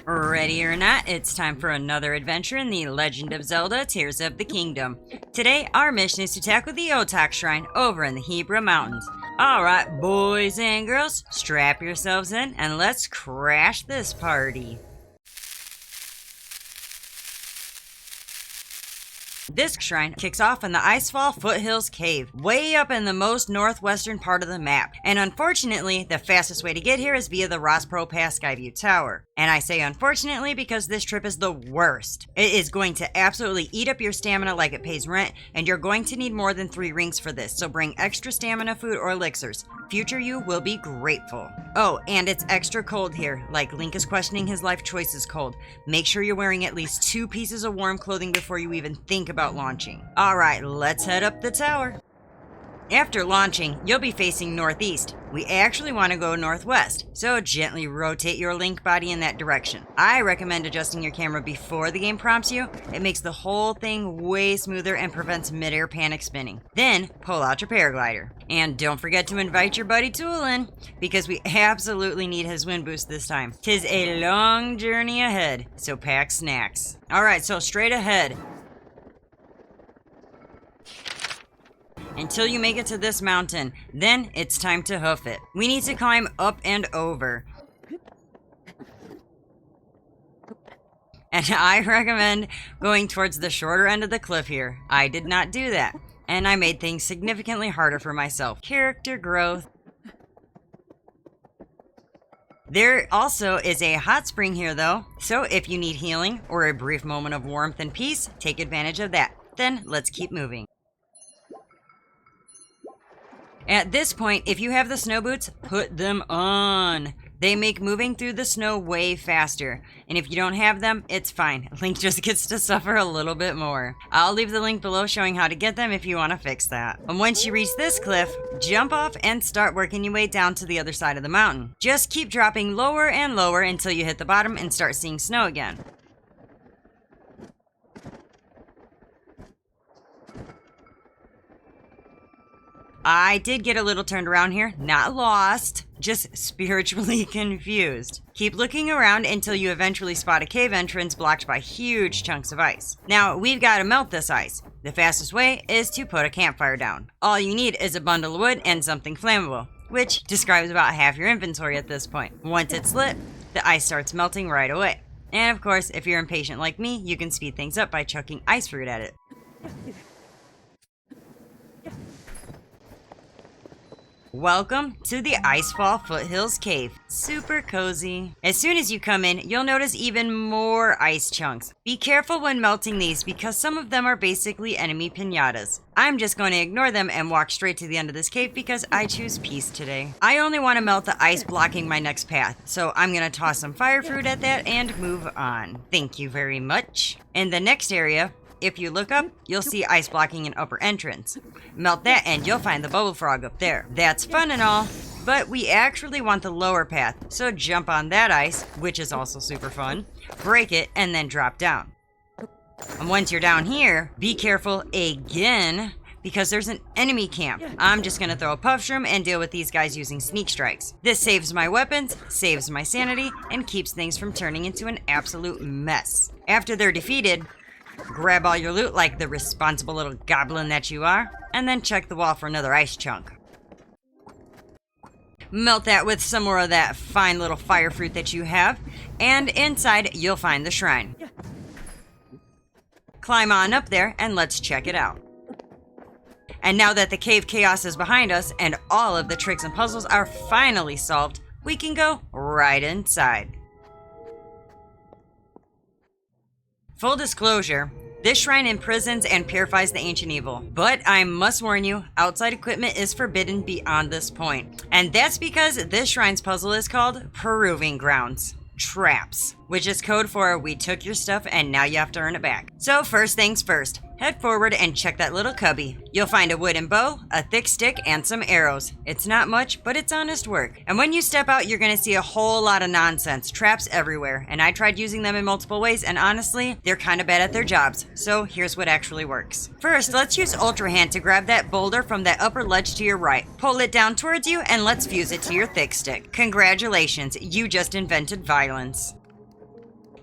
Ready or not, it's time for another adventure in the Legend of Zelda Tears of the Kingdom. Today, our mission is to tackle the Otak Shrine over in the Hebra Mountains. Alright, boys and girls, strap yourselves in and let's crash this party. This shrine kicks off in the Icefall Foothills Cave, way up in the most northwestern part of the map. And unfortunately, the fastest way to get here is via the Rospro Pass Skyview Tower. And I say unfortunately because this trip is the worst. It is going to absolutely eat up your stamina like it pays rent, and you're going to need more than 3 rings for this, so bring extra stamina food or elixirs. Future you will be grateful. Oh, and it's extra cold here, like Link is questioning his life choices cold. Make sure you're wearing at least 2 pieces of warm clothing before you even think about launching. Alright, let's head up the tower. After launching, you'll be facing northeast. We actually want to go northwest, so gently rotate your Link body in that direction. I recommend adjusting your camera before the game prompts you. It makes the whole thing way smoother and prevents mid-air panic spinning. Then, pull out your paraglider. And don't forget to invite your buddy Tool in, because we absolutely need his wind boost this time. 'Tis a long journey ahead, so pack snacks. Alright, so straight ahead. Until you make it to this mountain, then it's time to hoof it. We need to climb up and over. And I recommend going towards the shorter end of the cliff here. I did not do that, and I made things significantly harder for myself. Character growth. There also is a hot spring here though, so if you need healing or a brief moment of warmth and peace, take advantage of that. Then let's keep moving. At this point, if you have the snow boots, put them on. They make moving through the snow way faster. And if you don't have them, it's fine. Link just gets to suffer a little bit more. I'll leave the link below showing how to get them if you want to fix that. And once you reach this cliff, jump off and start working your way down to the other side of the mountain. Just keep dropping lower and lower until you hit the bottom and start seeing snow again. I did get a little turned around here, not lost, just spiritually confused. Keep looking around until you eventually spot a cave entrance blocked by huge chunks of ice. Now, we've got to melt this ice. The fastest way is to put a campfire down. All you need is a bundle of wood and something flammable, which describes about half your inventory at this point. Once it's lit, the ice starts melting right away. And of course, if you're impatient like me, you can speed things up by chucking ice fruit at it. Welcome to the Icefall Foothills Cave. Super cozy. As soon as you come in, you'll notice even more ice chunks. Be careful when melting these because some of them are basically enemy piñatas. I'm just going to ignore them and walk straight to the end of this cave because I choose peace today. I only want to melt the ice blocking my next path, so I'm going to toss some fire fruit at that and move on. Thank you very much. In the next area, if you look up, you'll see ice blocking an upper entrance. Melt that and you'll find the bubble frog up there. That's fun and all, but we actually want the lower path, so jump on that ice, which is also super fun, break it, and then drop down. And once you're down here, be careful again, because there's an enemy camp. I'm just gonna throw a puff shroom and deal with these guys using sneak strikes. This saves my weapons, saves my sanity, and keeps things from turning into an absolute mess. After they're defeated, grab all your loot like the responsible little goblin that you are, and then check the wall for another ice chunk. Melt that with some more of that fine little fire fruit that you have, and inside you'll find the shrine. Climb on up there and let's check it out. And now that the cave chaos is behind us and all of the tricks and puzzles are finally solved, we can go right inside. Full disclosure, this shrine imprisons and purifies the ancient evil. But I must warn you, outside equipment is forbidden beyond this point. And that's because this shrine's puzzle is called Proving Grounds. Traps, which is code for we took your stuff and now you have to earn it back. So first things first, head forward and check that little cubby. You'll find a wooden bow, a thick stick, and some arrows. It's not much, but it's honest work. And when you step out, you're gonna see a whole lot of nonsense, traps everywhere. And I tried using them in multiple ways, and honestly, they're kind of bad at their jobs. So here's what actually works. First, let's use Ultra Hand to grab that boulder from that upper ledge to your right. Pull it down towards you, and let's fuse it to your thick stick. Congratulations, you just invented violence.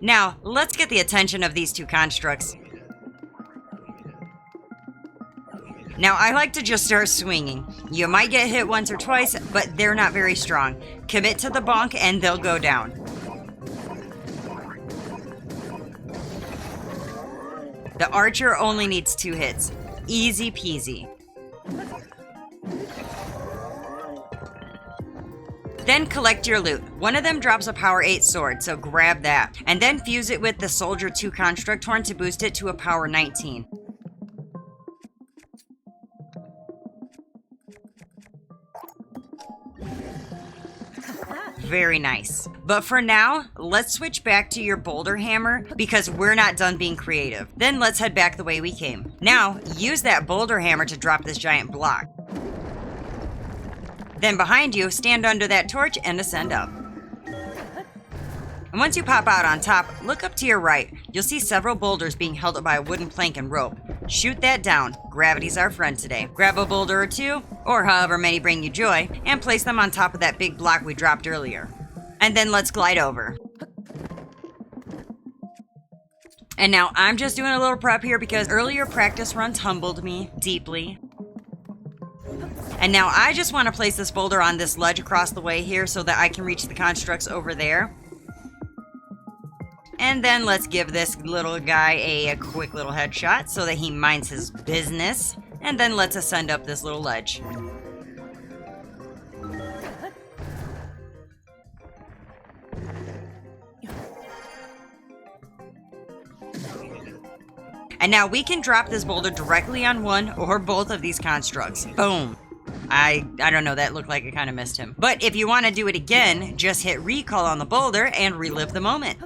Now, let's get the attention of these two constructs. Now, I like to just start swinging. You might get hit once or twice, but they're not very strong. Commit to the bonk and they'll go down. The archer only needs 2 hits. Easy peasy. Then collect your loot. One of them drops a power 8 sword, so grab that. And then fuse it with the soldier 2 construct horn to boost it to a power 19. Very nice. But for now, let's switch back to your boulder hammer because we're not done being creative. Then let's head back the way we came. Now, use that boulder hammer to drop this giant block. Then behind you, stand under that torch and ascend up. And once you pop out on top, look up to your right. You'll see several boulders being held up by a wooden plank and rope. Shoot that down. Gravity's our friend today. Grab a boulder or 2, or however many bring you joy, and place them on top of that big block we dropped earlier. And then let's glide over. And now I'm just doing a little prep here because earlier practice runs humbled me deeply. And now I just want to place this boulder on this ledge across the way here so that I can reach the constructs over there. And then let's give this little guy a quick little headshot so that he minds his business. And then let's ascend up this little ledge. And now we can drop this boulder directly on one or both of these constructs. Boom. I don't know, that looked like I kind of missed him. But if you want to do it again, just hit recall on the boulder and relive the moment.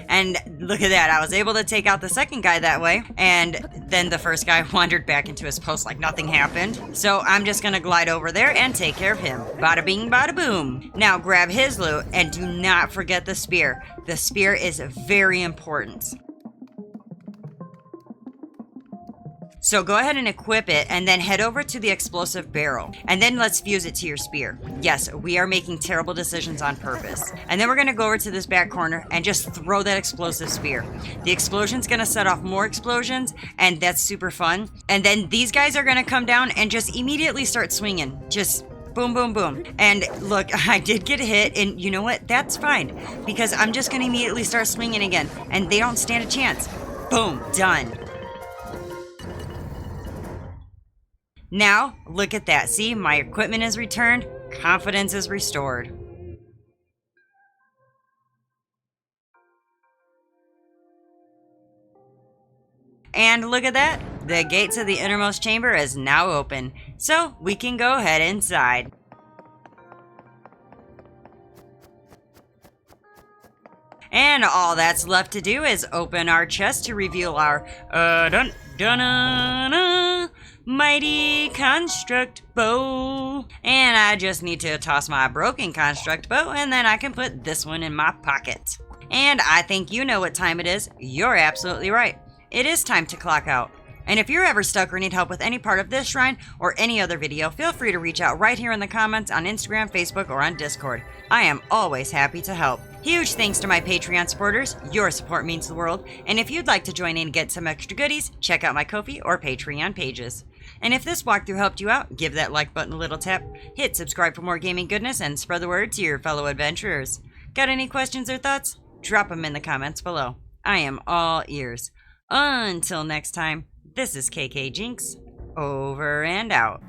And look at that, I was able to take out the second guy that way, and then the first guy wandered back into his post like nothing happened. So I'm just gonna glide over there and take care of him. Bada bing, bada boom. Now grab his loot, and do not forget the spear. The spear is very important. So go ahead and equip it, and then head over to the explosive barrel. And then let's fuse it to your spear. Yes, we are making terrible decisions on purpose. And then we're gonna go over to this back corner and just throw that explosive spear. The explosion's gonna set off more explosions, and that's super fun. And then these guys are gonna come down and just immediately start swinging. Just boom, boom, boom. And look, I did get hit, and you know what? That's fine, because I'm just gonna immediately start swinging again, and they don't stand a chance. Boom, done. Now, look at that. See, my equipment is returned, confidence is restored. And look at that. The gate to the innermost chamber is now open, so we can go head inside. And all that's left to do is open our chest to reveal our mighty construct bow. And I just need to toss my broken construct bow, and then I can put this one in my pocket. And I think you know what time it is. You're absolutely right. It is time to clock out. And if you're ever stuck or need help with any part of this shrine or any other video, feel free to reach out right here in the comments on Instagram, Facebook, or on Discord. I am always happy to help. Huge thanks to my Patreon supporters. Your support means the world. And if you'd like to join in and get some extra goodies, check out my Ko-fi or Patreon pages. And if this walkthrough helped you out, give that like button a little tap, hit subscribe for more gaming goodness, and spread the word to your fellow adventurers. Got any questions or thoughts? Drop them in the comments below. I am all ears. Until next time, this is KKJinxx, over and out.